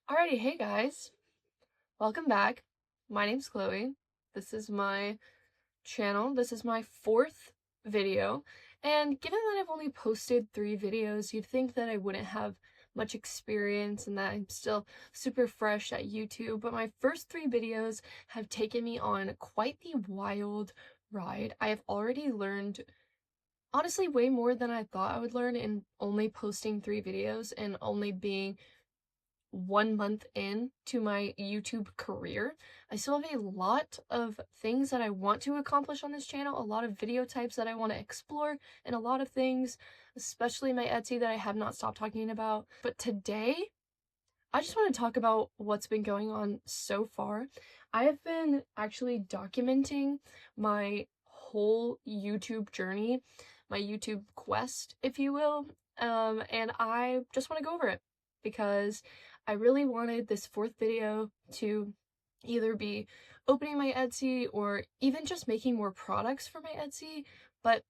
Alrighty, hey guys, welcome back. My name's Chloe. This is my channel. This is my fourth video, and given that I've only posted 3 videos, you'd think that I wouldn't have much experience and that I'm still super fresh at YouTube, but my first 3 videos have taken me on quite the wild ride. I have already learned honestly way more than I thought I would learn in only posting 3 videos and only being 1 month in to my YouTube career. I still have a lot of things that I want to accomplish on this channel, a lot of video types that I want to explore, and a lot of things, especially my Etsy, that I have not stopped talking about. But today, I just want to talk about what's been going on so far. I have been actually documenting my whole YouTube journey, my YouTube quest, if you will, and I just want to go over it because I really wanted this fourth video to either be opening my Etsy or even just making more products for my Etsy, but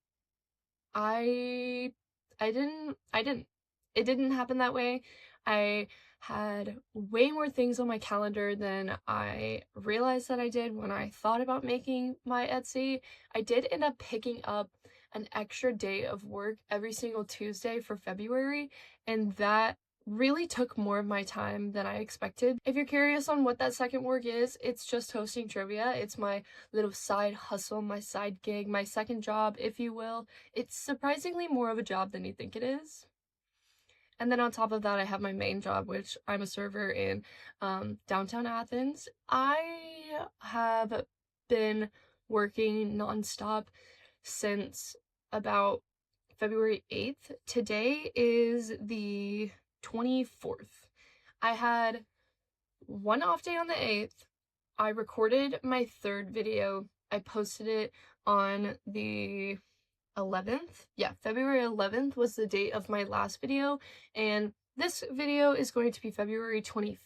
I didn't. It didn't happen that way. I had way more things on my calendar than I realized that I did when I thought about making my Etsy. I did end up picking up an extra day of work every single Tuesday for February, and that really took more of my time than I expected. If you're curious on what that second work is, it's just hosting trivia. It's my little side hustle, my side gig, my second job, if you will. It's surprisingly more of a job than you think it is. And then on top of that, I have my main job, which I'm a server in downtown Athens. I have been working nonstop since about February 8th. Today is the 24th. I had one off day on the 8th. I recorded my third video. I posted it on the 11th. Yeah, February 11th was the date of my last video, and this video is going to be February 25th.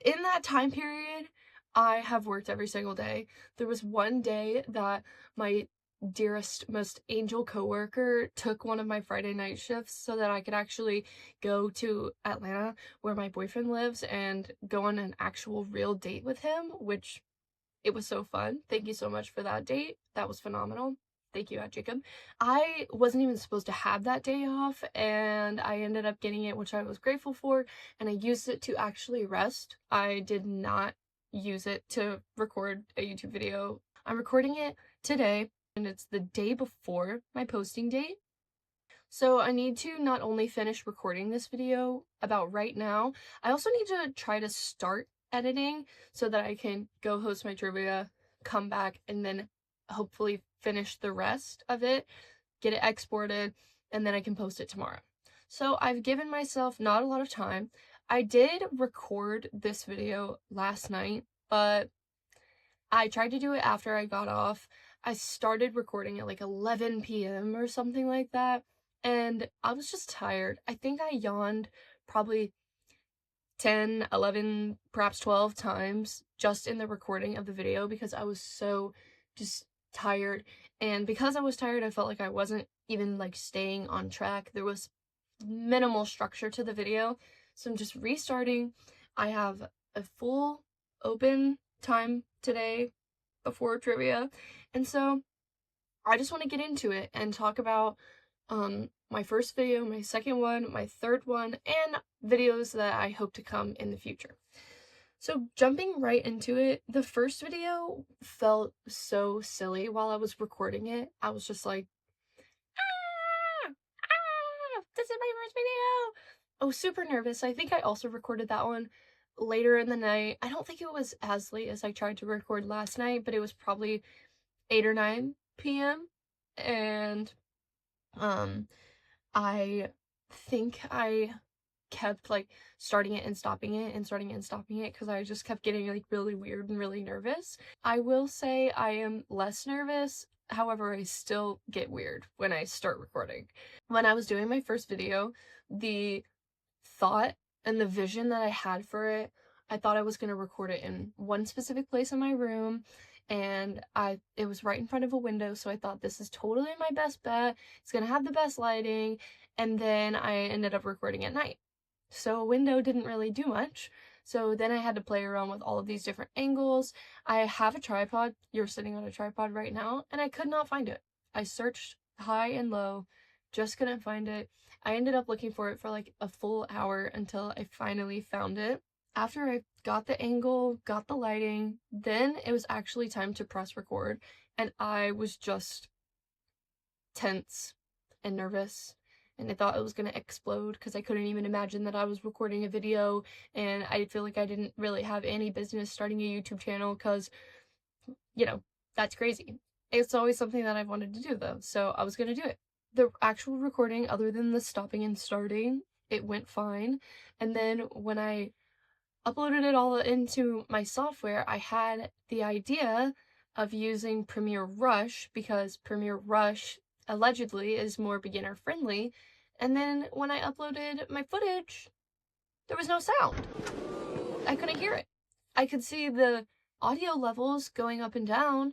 In that time period, I have worked every single day. There was one day that my dearest, most angel coworker took one of my Friday night shifts so that I could actually go to Atlanta, where my boyfriend lives, and go on an actual real date with him, which it was so fun. Thank you so much for that date. That was phenomenal. Thank you, Jacob. I wasn't even supposed to have that day off, and I ended up getting it, which I was grateful for, and I used it to actually rest. I did not use it to record a YouTube video. I'm recording it today, and it's the day before my posting date. So I need to not only finish recording this video about right now, I also need to try to start editing so that I can go host my trivia, come back, and then hopefully finish the rest of it, get it exported, and then I can post it tomorrow. So I've given myself not a lot of time. I did record this video last night, but I tried to do it after I got off. I started recording at like 11 p.m. or something like that, and I was just tired. I think I yawned probably 10, 11, perhaps 12 times just in the recording of the video because I was so just tired. And because I was tired, I felt like I wasn't even like staying on track. There was minimal structure to the video. So I'm just restarting. I have a full open time today before trivia. And so I just want to get into it and talk about my first video, my second one, my third one, and videos that I hope to come in the future. So jumping right into it, the first video felt so silly while I was recording it. I was just like, this is my first video. I was super nervous. I think I also recorded that one later in the night. I don't think it was as late as I tried to record last night, but it was probably 8 or 9 p.m. And I think I kept like starting it and stopping it and starting it and stopping it because I just kept getting like really weird and really nervous. I will say I am less nervous, however I still get weird when I start recording. When I was doing my first video, the thought and the vision that I had for it, I thought I was going to record it in one specific place in my room, and it was right in front of a window, so I thought this is totally my best bet. It's gonna have the best lighting, and then I ended up recording at night. So a window didn't really do much. So then I had to play around with all of these different angles. I have a tripod. You're sitting on a tripod right now, and I could not find it. I searched high and low, just couldn't find it. I ended up looking for it for like a full hour until I finally found it. After I got the angle, got the lighting, then it was actually time to press record, and I was just tense and nervous, and I thought it was gonna explode because I couldn't even imagine that I was recording a video, and I feel like I didn't really have any business starting a YouTube channel because, you know, that's crazy. It's always something that I've wanted to do though, so I was gonna do it. The actual recording, other than the stopping and starting, it went fine. And then when I uploaded it all into my software, I had the idea of using Premiere Rush because Premiere Rush allegedly is more beginner friendly. And then when I uploaded my footage, there was no sound. I couldn't hear it. I could see the audio levels going up and down.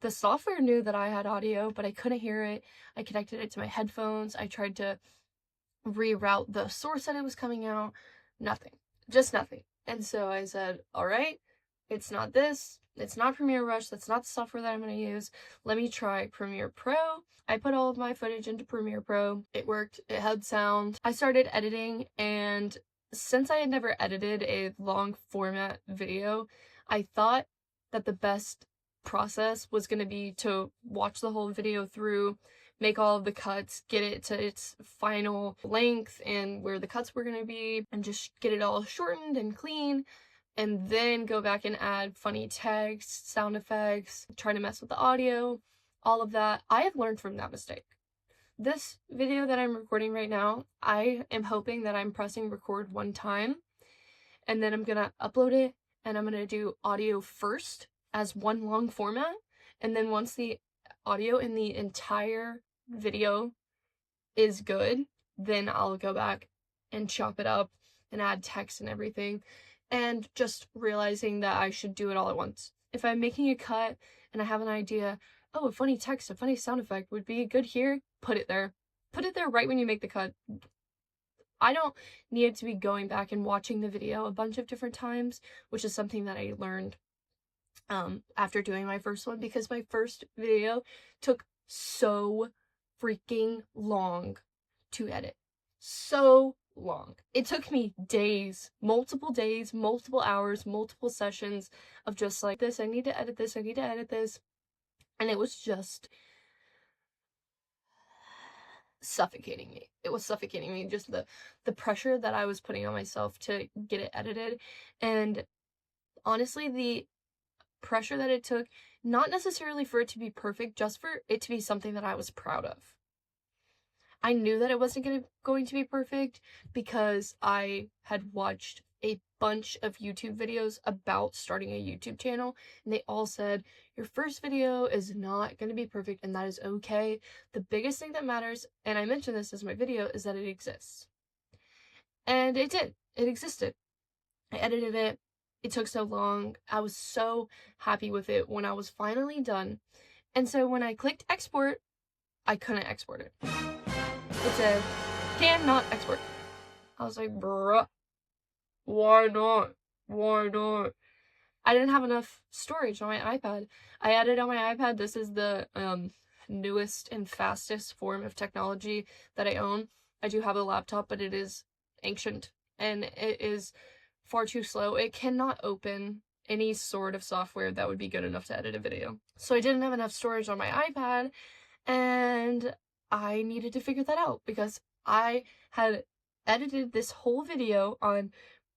The software knew that I had audio, but I couldn't hear it. I connected it to my headphones. I tried to reroute the source that it was coming out. Nothing. Just nothing. And so I said, all right, it's not this. It's not Premiere Rush. That's not the software that I'm going to use. Let me try Premiere Pro. I put all of my footage into Premiere Pro. It worked. It had sound. I started editing, and since I had never edited a long format video, I thought that the best process was going to be to watch the whole video through, make all of the cuts, get it to its final length and where the cuts were going to be, and just get it all shortened and clean, and then go back and add funny text, sound effects, try to mess with the audio, all of that. I have learned from that mistake. This video that I'm recording right now, I am hoping that I'm pressing record one time, and then I'm gonna upload it, and I'm gonna do audio first as one long format, and then once the audio in the entire video is good, then I'll go back and chop it up and add text and everything, and just realizing that I should do it all at once. If I'm making a cut and I have an idea, oh, a funny text, a funny sound effect would be good here, put it there. Put it there right when you make the cut. I don't need to be going back and watching the video a bunch of different times, which is something that I learned after doing my first one, because my first video took so freaking long to edit. So long. It took me days, multiple hours, multiple sessions of just like this. I need to edit this. I need to edit this. And it was just suffocating me. It was suffocating me. Just the pressure that I was putting on myself to get it edited. And honestly, the pressure that it took, not necessarily for it to be perfect, just for it to be something that I was proud of. I knew that it wasn't going to be perfect because I had watched a bunch of YouTube videos about starting a YouTube channel, and they all said, your first video is not going to be perfect, and that is okay. The biggest thing that matters, and I mentioned this as my video, is that it exists. And it did. It existed. I edited it. It took so long. I was so happy with it when I was finally done. And so when I clicked export, I couldn't export it. It said, cannot export. I was like, bruh, why not? Why not? I didn't have enough storage on my iPad. I added on my iPad. This is the newest and fastest form of technology that I own. I do have a laptop, but it is ancient and it is far too slow. It cannot open any sort of software that would be good enough to edit a video. So I didn't have enough storage on my iPad, and I needed to figure that out because I had edited this whole video on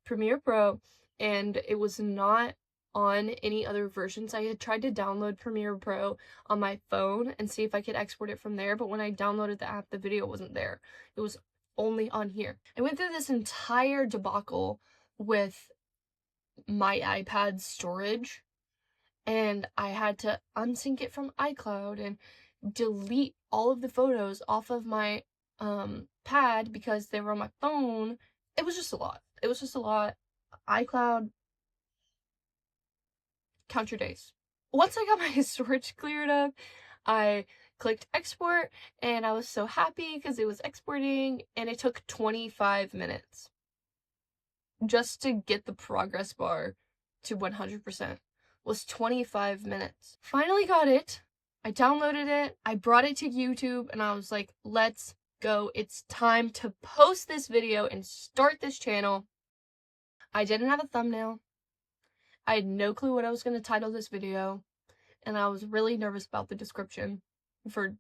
Premiere Pro and it was not on any other versions. I had tried to download Premiere Pro on my phone and see if I could export it from there, but when I downloaded the app, the video wasn't there. It was only on here. I went through this entire debacle with my iPad's storage, and I had to unsync it from iCloud and delete all of the photos off of my pad because they were on my phone. It was just a lot. It was just a lot. iCloud, count your days. Once I got my storage cleared up, I clicked export and I was so happy because it was exporting, and it took 25 minutes. just to get the progress bar to 100% was 25 minutes. Finally got it. I downloaded it. I brought it to YouTube and I was like, let's go. It's time to post this video and start this channel. I didn't have a thumbnail. I had no clue what I was going to title this video. And I was really nervous about the description for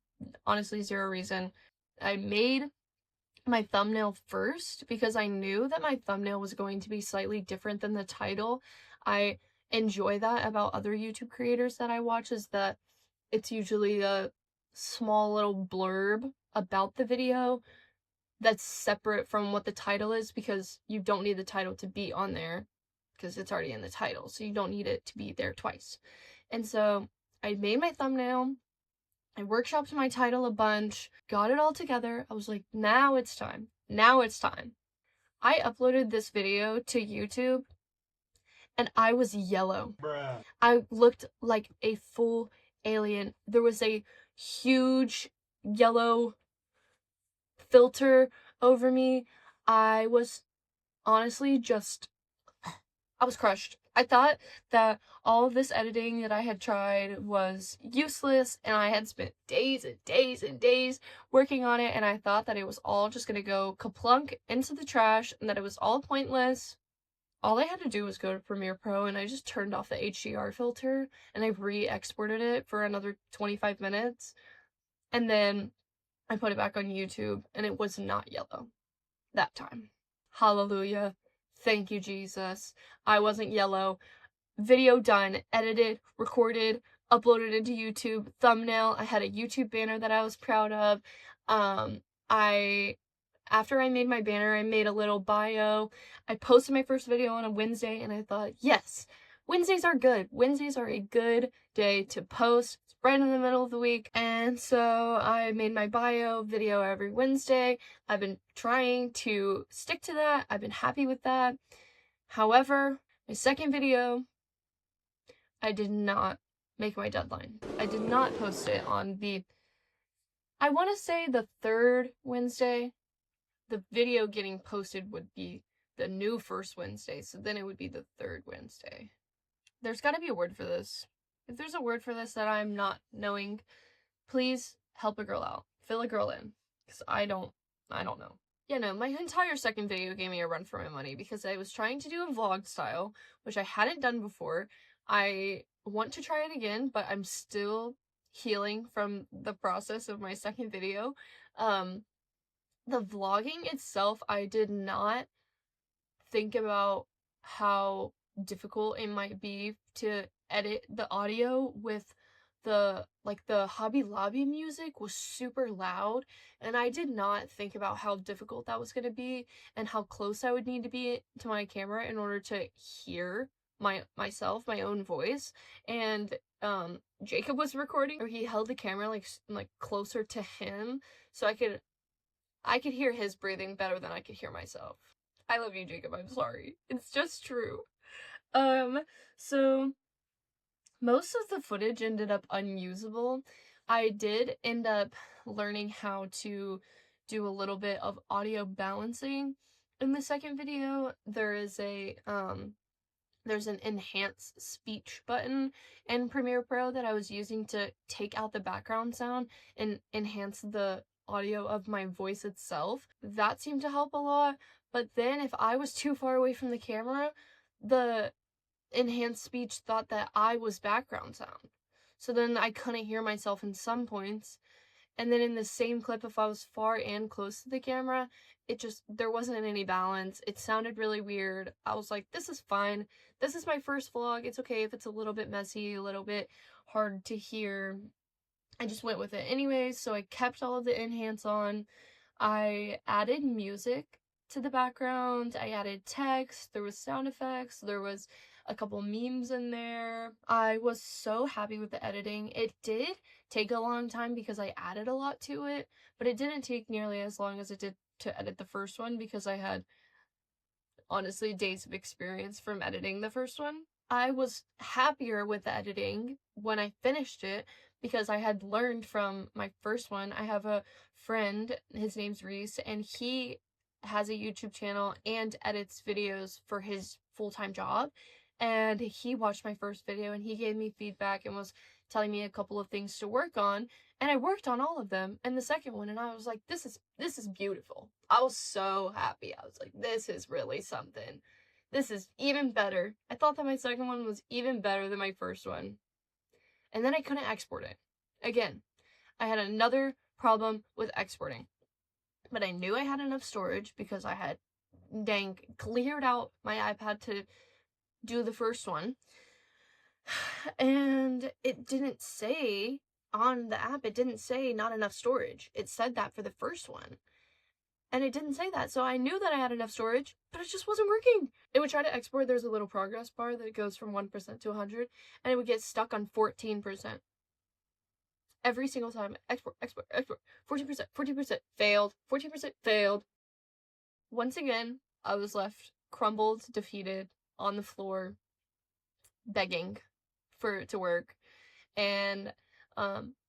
honestly zero reason. I made my thumbnail first because I knew that my thumbnail was going to be slightly different than the title. I enjoy that about other YouTube creators that I watch, is that it's usually a small little blurb about the video that's separate from what the title is, because you don't need the title to be on there because it's already in the title, so you don't need it to be there twice. And so I made my thumbnail, I workshopped my title a bunch, got it all together. I was like, now it's time. Now it's time. I uploaded this video to YouTube and I was yellow. Bruh. I looked like a full alien. There was a huge yellow filter over me. I was honestly just, I was crushed. I thought that all of this editing that I had tried was useless, and I had spent days and days and days working on it, and I thought that it was all just gonna go kaplunk into the trash and that it was all pointless. All I had to do was go to Premiere Pro, and I just turned off the HDR filter and I re-exported it for another 25 minutes, and then I put it back on YouTube and it was not yellow that time. Hallelujah. Thank you, Jesus. I wasn't yellow. Video done, edited, recorded, uploaded into YouTube, thumbnail. I had a YouTube banner that I was proud of. After I made my banner, I made a little bio. I posted my first video on a Wednesday and I thought, yes, Wednesdays are good. Wednesdays are a good day to post. It's right in the middle of the week. And so I made my bio video every Wednesday. I've been trying to stick to that. I've been happy with that. However, my second video, I did not make my deadline. I did not post it on I want to say the third Wednesday. The video getting posted would be the new first Wednesday, so then it would be the third Wednesday. There's got to be a word for this. If there's a word for this that I'm not knowing, please help a girl out. Fill a girl in, because I don't know. Yeah, no, my entire second video gave me a run for my money because I was trying to do a vlog style, which I hadn't done before. I want to try it again, but I'm still healing from the process of my second video. The vlogging itself, I did not think about how difficult it might be to edit the audio with the Hobby Lobby music was super loud, and I did not think about how difficult that was going to be and how close I would need to be to my camera in order to hear myself, my own voice. And Jacob was recording, or he held the camera like closer to him, so I could hear his breathing better than I could hear myself. I love you, Jacob. I'm sorry. It's just true. So most of the footage ended up unusable. I did end up learning how to do a little bit of audio balancing. In the second video, there's an enhance speech button in Premiere Pro that I was using to take out the background sound and enhance the audio of my voice itself. That seemed to help a lot, but then if I was too far away from the camera, the enhanced speech thought that I was background sound. So then I couldn't hear myself in some points. And then in the same clip, if I was far and close to the camera, there wasn't any balance. It sounded really weird. I was like, this is fine. This is my first vlog. It's okay if it's a little bit messy, a little bit hard to hear. I just went with it anyways, so I kept all of the enhance on. I added music to the background. I added text. There was sound effects. There was a couple memes in there. I was so happy with the editing. It did take a long time because I added a lot to it, but it didn't take nearly as long as it did to edit the first one because I had, honestly, days of experience from editing the first one. I was happier with the editing when I finished it because I had learned from my first one. I have a friend, his name's Reese, and he has a YouTube channel and edits videos for his full-time job. And he watched my first video and he gave me feedback and was telling me a couple of things to work on. And I worked on all of them in the second one, and I was like, this is beautiful. I was so happy. I was like, this is really something. This is even better. I thought that my second one was even better than my first one. And then I couldn't export it. Again, I had another problem with exporting. But I knew I had enough storage because I had cleared out my iPad to do the first one. And it didn't say on the app, it didn't say not enough storage. It said that for the first one. And it didn't say that, so I knew that I had enough storage, but it just wasn't working. It would try to export, there's a little progress bar that goes from 1% to 100, and it would get stuck on 14%. Every single time, export, 14%, failed, 14%, failed. Once again, I was left crumbled, defeated, on the floor, begging for it to work. And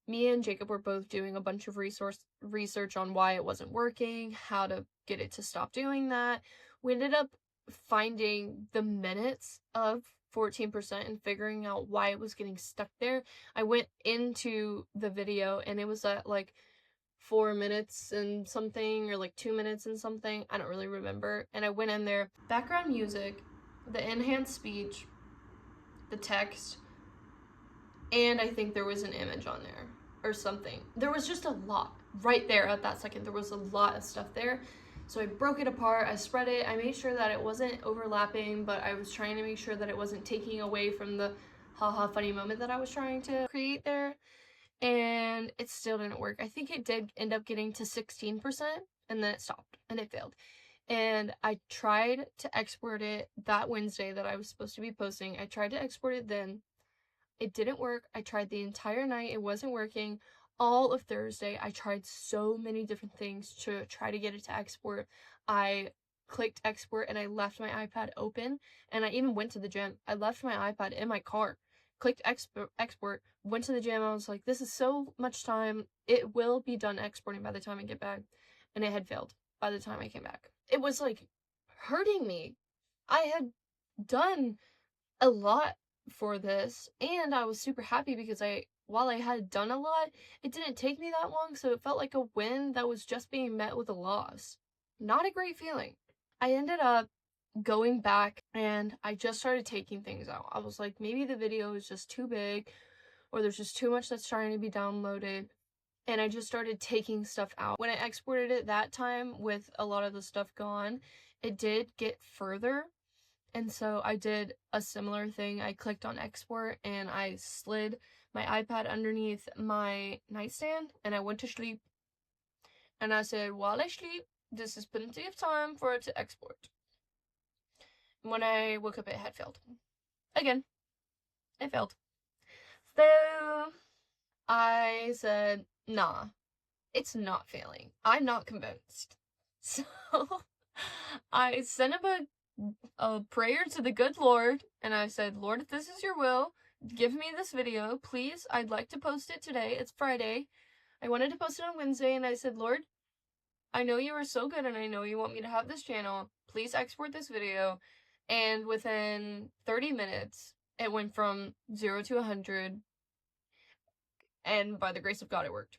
me and Jacob were both doing a bunch of research on why it wasn't working, how to get it to stop doing that. We ended up finding the minutes of 14% and figuring out why it was getting stuck there. I went into the video and it was at like 4 minutes and something, or like 2 minutes and something. I don't really remember. And I went in there, background music, the enhanced speech, the text, and I think there was an image on there or something. There was just a lot right there at that second. There was a lot of stuff there. So I broke it apart, I spread it, I made sure that it wasn't overlapping, but I was trying to make sure that it wasn't taking away from the haha funny moment that I was trying to create there. And it still didn't work. I think it did end up getting to 16%, and then it stopped and it failed. And I tried to export it that Wednesday that I was supposed to be posting. I tried to export it then. It didn't work. I tried the entire night. It wasn't working. All of Thursday, I tried so many different things to try to get it to export. I clicked export and I left my iPad open, and I even went to the gym. I left my iPad in my car, clicked export, went to the gym. I was like, this is so much time. It will be done exporting by the time I get back. And it had failed by the time I came back. It was like hurting me. I had done a lot for this, and I was super happy because while I had done a lot, it didn't take me that long, so it felt like a win that was just being met with a loss. Not a great feeling. I ended up going back and I just started taking things out. I was like, maybe the video is just too big, or there's just too much that's trying to be downloaded. And I just started taking stuff out. When I exported it that time with a lot of the stuff gone, it did get further. And so I did a similar thing. I clicked on export and I slid my iPad underneath my nightstand and I went to sleep. And I said, while I sleep, this is plenty of time for it to export. And when I woke up, it had failed. Again, it failed. So I said, nah, it's not failing. I'm not convinced. So I sent him a prayer to the good Lord, and I said, Lord, if this is your will, give me this video, please. I'd like to post it today. It's Friday. I wanted to post it on Wednesday, and I said, Lord, I know you are so good, and I know you want me to have this channel. Please export this video. And within 30 minutes, it went from 0 to 100, and by the grace of God, it worked.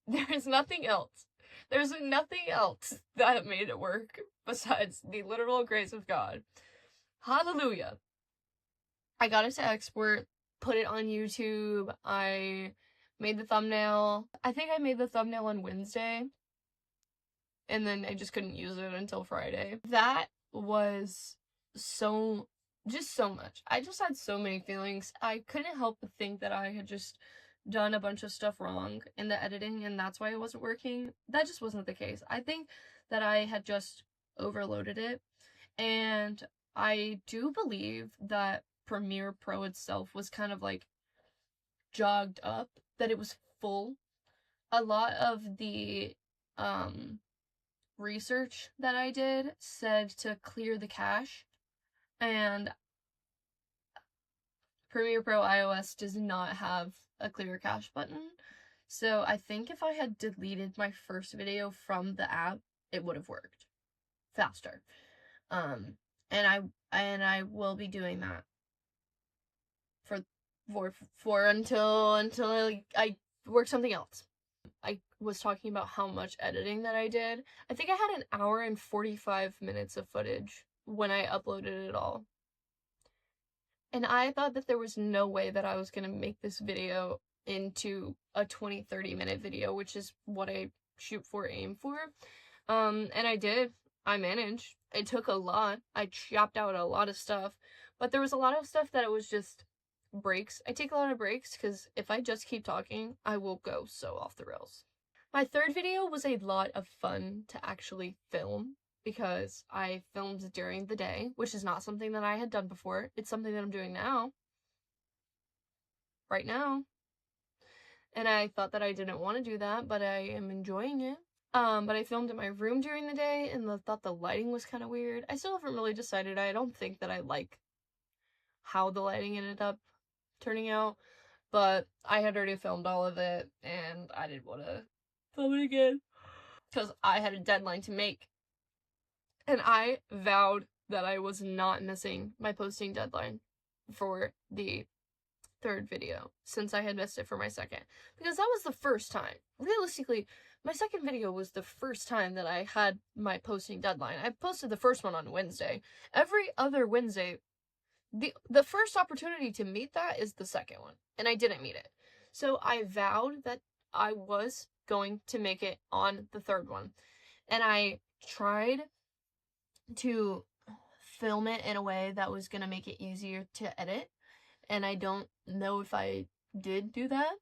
There is nothing else. There's nothing else that made it work besides the literal grace of God. Hallelujah. I got it to export, put it on YouTube. I made the thumbnail. I think I made the thumbnail on Wednesday, and then I just couldn't use it until Friday. That was just so much. I just had so many feelings. I couldn't help but think that I had just done a bunch of stuff wrong in the editing, and that's why it wasn't working. That just wasn't the case. I think that I had just overloaded it, and I do believe that Premiere Pro itself was kind of like jogged up, that it was full. A lot of the research that I did said to clear the cache, and Premiere Pro iOS does not have a clear cache button. So I think if I had deleted my first video from the app it would have worked faster. And I will be doing that for until I work something else. I was talking about how much editing that I did. I think I had an hour and 45 minutes of footage when I uploaded it all. And I thought that there was no way that I was going to make this video into a 20-30 minute video, which is what I aim for. And I did. I managed. It took a lot. I chopped out a lot of stuff, but there was a lot of stuff that it was just breaks. I take a lot of breaks because if I just keep talking, I will go so off the rails. My third video was a lot of fun to actually film because I filmed during the day, which is not something that I had done before. It's something that I'm doing now. Right now. And I thought that I didn't want to do that, but I am enjoying it. But I filmed in my room during the day and thought the lighting was kind of weird. I still haven't really decided. I don't think that I like how the lighting ended up turning out, but I had already filmed all of it and I didn't want to film it again because I had a deadline to make. And I vowed that I was not missing my posting deadline for the third video since I had missed it for my second, because that was the first time. Realistically, my second video was the first time that I had my posting deadline. I posted the first one on Wednesday. Every other Wednesday, the first opportunity to meet that is the second one, and I didn't meet it. So I vowed that I was going to make it on the third one, and I tried to film it in a way that was going to make it easier to edit, and I don't know if I did do that.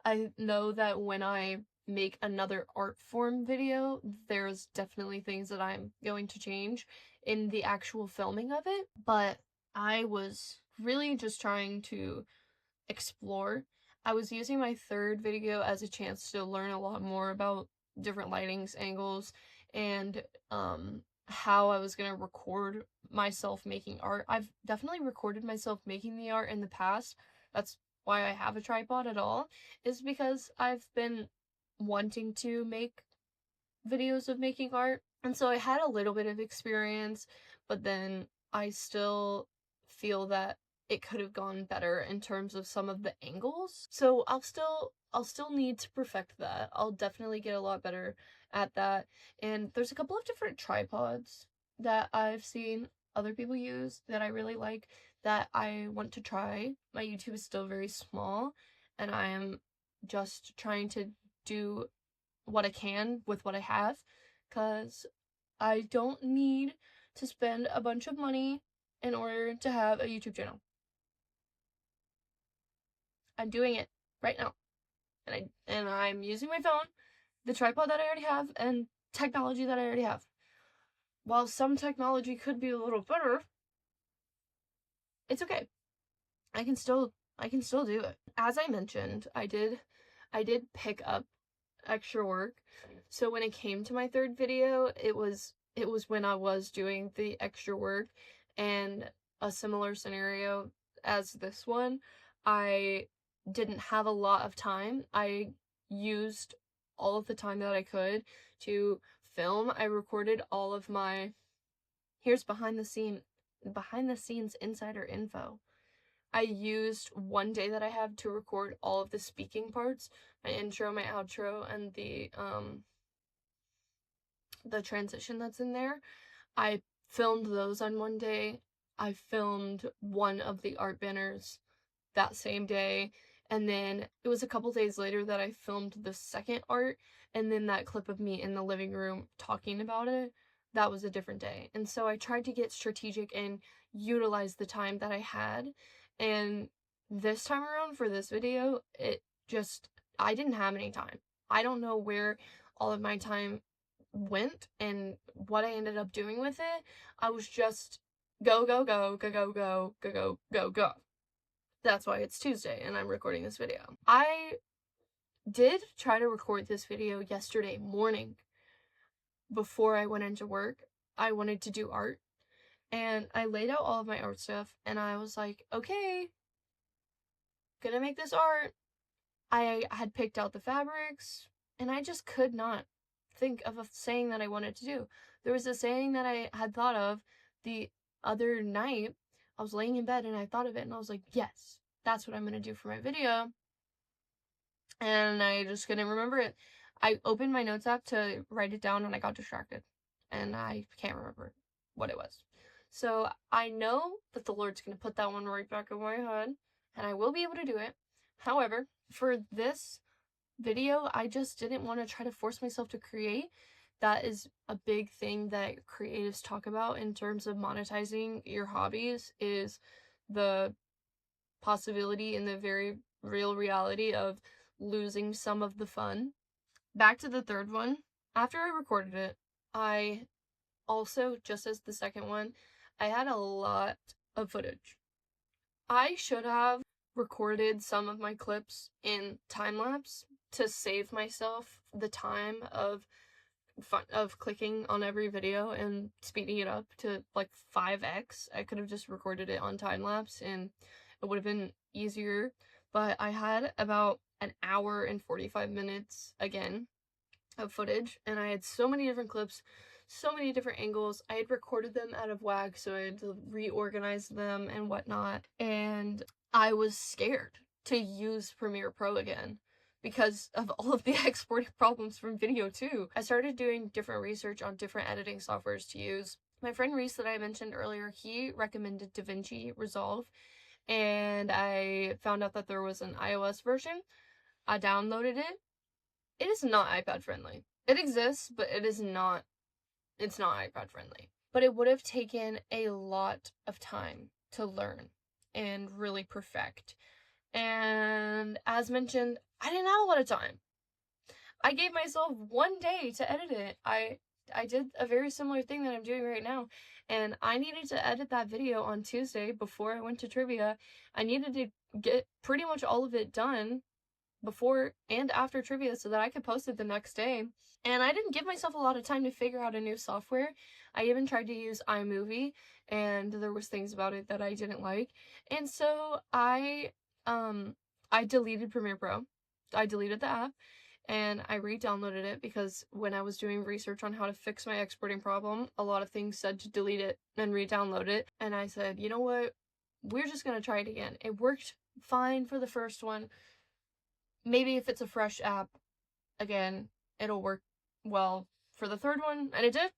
I know that when I make another art form video, there's definitely things that I'm going to change in the actual filming of it, but I was really just trying to explore. I was using my third video as a chance to learn a lot more about different lightings, angles, and how I was gonna record myself making art. I've definitely recorded myself making the art in the past. That's why I have a tripod at all, is because I've been wanting to make videos of making art. And so I had a little bit of experience, but then I still feel that it could have gone better in terms of some of the angles. So I'll still need to perfect that. I'll definitely get a lot better at that. And there's a couple of different tripods that I've seen other people use that I really like that I want to try. My YouTube is still very small, and I am just trying to do what I can with what I have, because I don't need to spend a bunch of money in order to have a YouTube channel. I'm doing it right now. And I'm using my phone, the tripod that I already have, and technology that I already have. While some technology could be a little better, it's okay. I can still do it. As I mentioned, I did pick up extra work. So when it came to my third video, it was when I was doing the extra work, and a similar scenario as this one, I didn't have a lot of time. I used all of the time that I could to film. I recorded all of my, here's behind the scenes insider info. I used one day that I had to record all of the speaking parts, my intro, my outro, and the transition that's in there. I filmed those on one day. I filmed one of the art banners that same day, and then it was a couple days later that I filmed the second art, and then that clip of me in the living room talking about it, that was a different day. And so I tried to get strategic and utilize the time that I had, and this time around for this video, I didn't have any time. I don't know where all of my time went and what I ended up doing with it. I was just go, go, go, go, go, go, go, go, go, go. That's why it's Tuesday and I'm recording this video. I did try to record this video yesterday morning before I went into work. I wanted to do art, and I laid out all of my art stuff, and I was like, okay, gonna make this art. I had picked out the fabrics, and I just could not think of a saying that I wanted to do. There was a saying that I had thought of the other night. I was laying in bed and I thought of it and I was like, yes, that's what I'm going to do for my video. And I just couldn't remember it. I opened my notes app to write it down and I got distracted. And I can't remember what it was. So I know that the Lord's going to put that one right back in my head. And I will be able to do it. However, for this video, I just didn't want to try to force myself to create. That is a big thing that creatives talk about in terms of monetizing your hobbies, is the possibility and the very real reality of losing some of the fun. Back to the third one. After I recorded it, I also, just as the second one, I had a lot of footage. I should have recorded some of my clips in time-lapse to save myself the time of clicking on every video and speeding it up to like 5x. I could have just recorded it on time-lapse and it would have been easier, but I had about an hour and 45 minutes again of footage, and I had so many different clips, so many different angles. I had recorded them out of whack, so I had to reorganize them and whatnot, and I was scared to use Premiere Pro again because of all of the exporting problems from video too. I started doing different research on different editing softwares to use. My friend Reese that I mentioned earlier, he recommended DaVinci Resolve, and I found out that there was an iOS version. I downloaded it. It is not iPad friendly. It exists, but it's not iPad friendly. But it would have taken a lot of time to learn and really perfect. And as mentioned, I didn't have a lot of time. I gave myself one day to edit it. I did a very similar thing that I'm doing right now, and I needed to edit that video on Tuesday before I went to trivia. I needed to get pretty much all of it done before and after trivia so that I could post it the next day. And I didn't give myself a lot of time to figure out a new software. I even tried to use iMovie, and there was things about it that I didn't like. And so I deleted Premiere Pro. I deleted the app and I re-downloaded it because when I was doing research on how to fix my exporting problem, a lot of things said to delete it and re-download it. And I said, you know what? We're just gonna try it again. It worked fine for the first one. Maybe if it's a fresh app, again, it'll work well for the third one, and it did.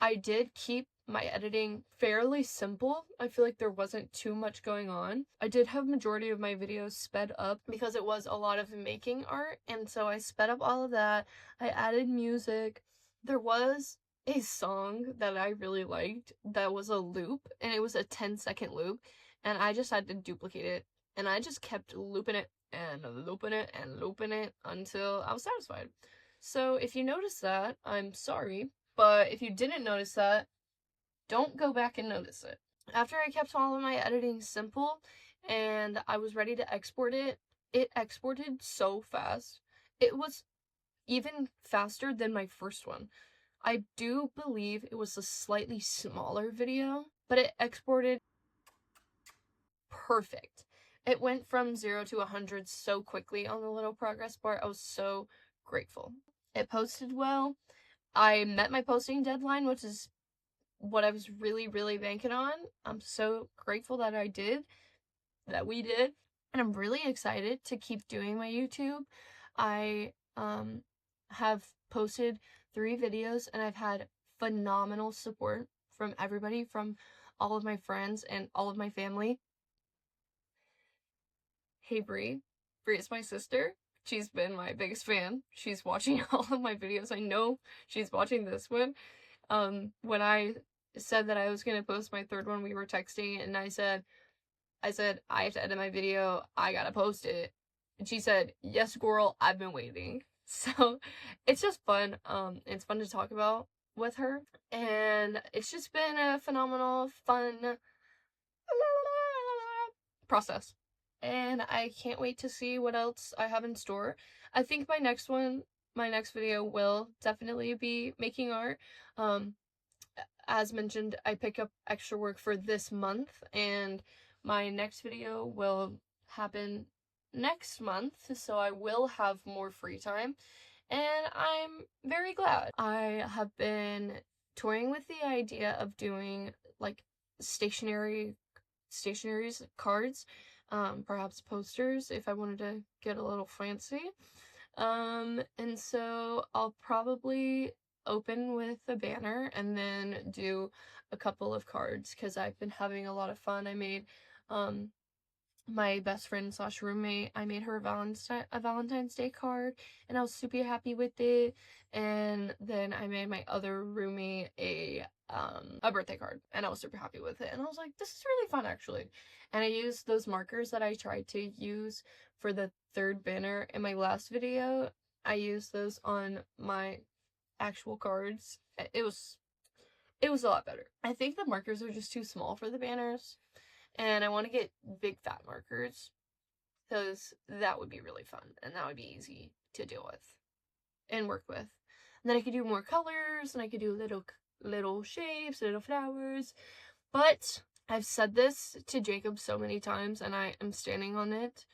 I did keep my editing fairly simple. I feel like there wasn't too much going on. I did have majority of my videos sped up because it was a lot of making art, and so I sped up all of that. I added music. There was a song that I really liked that was a loop, and it was a 10-second loop, and I just had to duplicate it, and I just kept looping it and looping it and looping it until I was satisfied. So if you notice that, I'm sorry, but if you didn't notice that, don't go back and notice it. After I kept all of my editing simple and I was ready to export it, it exported so fast. It was even faster than my first one. I do believe it was a slightly smaller video, but it exported perfect. It went from 0 to 100 so quickly on the little progress bar. I was so grateful. It posted well. I met my posting deadline, which is what I was really, really banking on. I'm so grateful that we did. And I'm really excited to keep doing my YouTube. I have posted 3 videos and I've had phenomenal support from everybody, from all of my friends and all of my family. Hey Bree. Bree is my sister. She's been my biggest fan. She's watching all of my videos. I know she's watching this one. When I said that I was gonna post my third one, we were texting and I said, I have to edit my video. I gotta post it. And she said, yes, girl, I've been waiting. So it's just fun. It's fun to talk about with her. And it's just been a phenomenal, fun process. And I can't wait to see what else I have in store. I think my next video will definitely be making art. As mentioned, I pick up extra work for this month, and my next video will happen next month, so I will have more free time. and I'm very glad. I have been toying with the idea of doing like stationaries cards, perhaps posters if I wanted to get a little fancy. And so I'll probably open with a banner and then do a couple of cards because I've been having a lot of fun. I made my best friend slash roommate, I made her a Valentine's Day card, and I was super happy with it. And then I made my other roommate a birthday card, and I was super happy with it. And I was like, this is really fun actually. And I used those markers that I tried to use for the third banner in my last video. I used those on my actual cards. It was a lot better. I think the markers are just too small for the banners, and I want to get big fat markers because that would be really fun and that would be easy to deal with and work with. And then I could do more colors and I could do little shapes, little flowers. But I've said this to Jacob so many times and I am standing on it.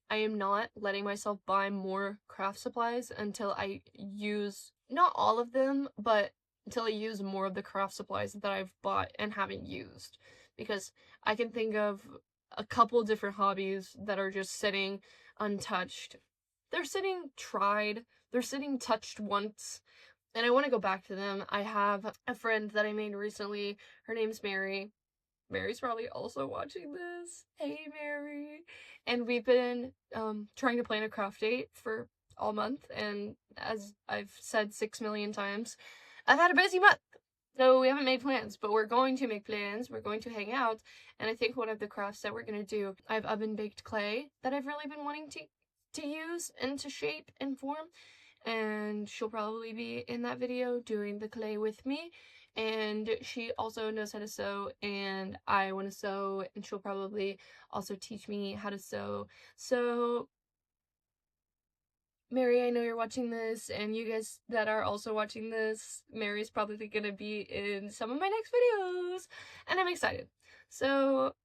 I am not letting myself buy more craft supplies until I use, not all of them, but until I use more of the craft supplies that I've bought and haven't used. Because I can think of a couple different hobbies that are just sitting untouched. They're sitting tried, they're sitting touched once, and I want to go back to them. I have a friend that I made recently, her name's Mary. Mary's probably also watching this. Hey, Mary. And we've been trying to plan a craft date for all month, and as I've said 6 million times, I've had a busy month. So we haven't made plans, but we're going to make plans. We're going to hang out, and I think one of the crafts that we're going to do, I have oven-baked clay that I've really been wanting to use and to shape and form, and she'll probably be in that video doing the clay with me. And she also knows how to sew, and I want to sew, and she'll probably also teach me how to sew. So Mary, I know you're watching this, and you guys that are also watching this, Mary's probably gonna be in some of my next videos, and I'm excited. So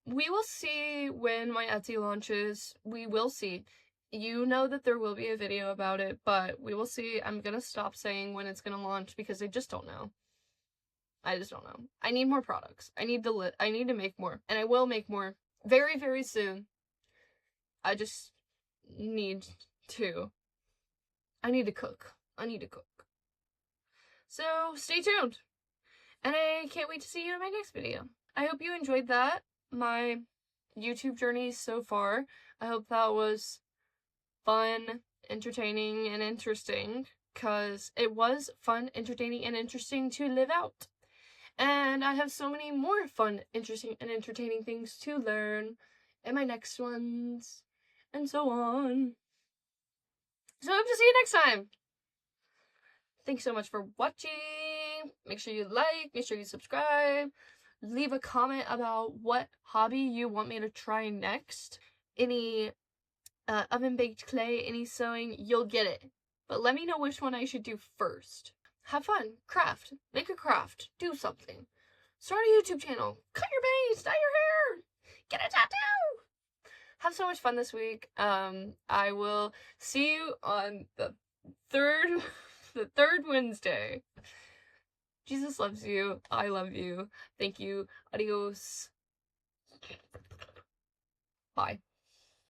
we will see when my Etsy launches. We will see. You know that there will be a video about it, but we will see. I'm gonna stop saying when it's gonna launch because I just don't know. I just don't know. I need more products. I need to make more, and I will make more very, very soon. I just need to. I need to cook. I need to cook. So stay tuned. And I can't wait to see you in my next video. I hope you enjoyed that. My YouTube journey so far. I hope that was fun, entertaining, and interesting. Because it was fun, entertaining, and interesting to live out. And I have so many more fun, interesting, and entertaining things to learn in my next ones. And so on. So I hope to see you next time. Thanks so much for watching. Make sure you like, make sure you subscribe. Leave a comment about what hobby you want me to try next. Any oven-baked clay, any sewing, you'll get it. But let me know which one I should do first. Have fun. Craft. Make a craft. Do something. Start a YouTube channel. Cut your bangs. Dye your hair. Get a tattoo. Have so much fun this week. I will see you on the third Wednesday. Jesus loves you. I love you. Thank you. Adios. Bye.